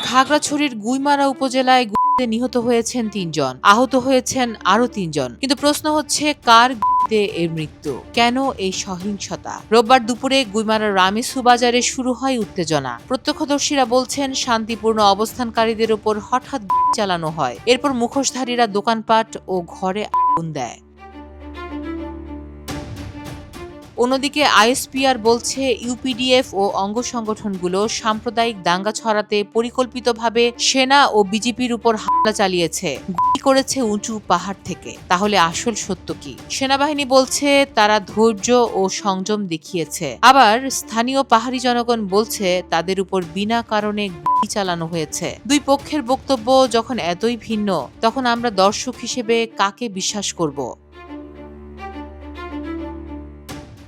খাগড়াছড়ির গুইমারা উপজেলায় গুলিতে নিহত হয়েছেন ৩ জন, আহত হয়েছেন আরো ৩ জন। কিন্তু প্রশ্ন হচ্ছে, কার গুলিতে এর মৃত্যু? কেন এই সহিংসতা? রোববার দুপুরে গুইমারার রামেসু বাজারে শুরু হয় উত্তেজনা। প্রত্যক্ষদর্শীরা বলছেন, শান্তিপূর্ণ অবস্থানকারীদের উপর হঠাৎ গুলি চালানো হয়। এরপর মুখোশধারীরা দোকানপাট ও ঘরে আগুন দেয়। অন্যদিকে আইএসপিআর বলছে, ইউপিডিএফ ও অঙ্গ সংগঠনগুলো সাম্প্রদায়িক দাঙ্গা ছড়াতে পরিকল্পিতভাবে সেনা ও বিজেপির উপর হামলা চালিয়েছে, গুলি করেছে উঁচু পাহাড় থেকে। তাহলে আসল সত্য কি? সেনাবাহিনী বলছে তারা ধৈর্য ও সংযম দেখিয়েছে। আবার স্থানীয় পাহাড়ি জনগণ বলছে তাদের উপর বিনা কারণে গুলি চালানো হয়েছে। দুই পক্ষের বক্তব্য যখন এতই ভিন্ন, তখন আমরা দর্শক হিসেবে কাকে বিশ্বাস করব?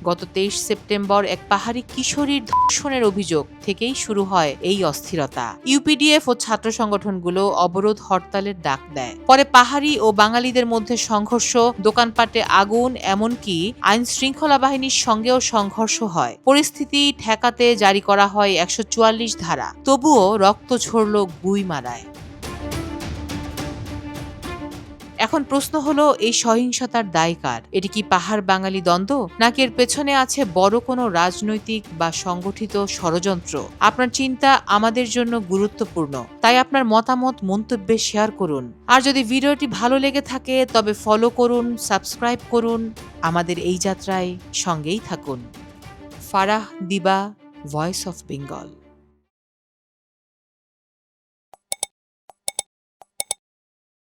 গত ২৩ সেপ্টেম্বর এক পাহাড়ি কিশোরীর ধর্ষণের অভিযোগ থেকেই শুরু হয় এই অস্থিরতা। ইউপিডিএফ ও ছাত্র সংগঠনগুলো অবরোধ হরতালের ডাক দেয়। পরে পাহাড়ি ও বাঙালিদের মধ্যে সংঘর্ষ, দোকানপাটে আগুন, এমনকি আইন শৃঙ্খলা বাহিনীর সঙ্গেও সংঘর্ষ হয়। পরিস্থিতি ঠেকাতে জারি করা হয় ১৪৪ ধারা। তবুও রক্ত ঝরল গুইমারায়। এখন প্রশ্ন হলো, এই সহিংসতার দায় কার? এটি কি পাহাড় বাঙালি দ্বন্দ্ব, নাকি এর পেছনে আছে বড় কোনো রাজনৈতিক বা সংগঠিত ষড়যন্ত্র? আপনার চিন্তা আমাদের জন্য গুরুত্বপূর্ণ, তাই আপনার মতামত মন্তব্যে শেয়ার করুন। আর যদি ভিডিওটি ভালো লেগে থাকে তবে ফলো করুন, সাবস্ক্রাইব করুন। আমাদের এই যাত্রায় সঙ্গেই থাকুন। ফারাহ দিবা, ভয়েস অফ বেঙ্গল।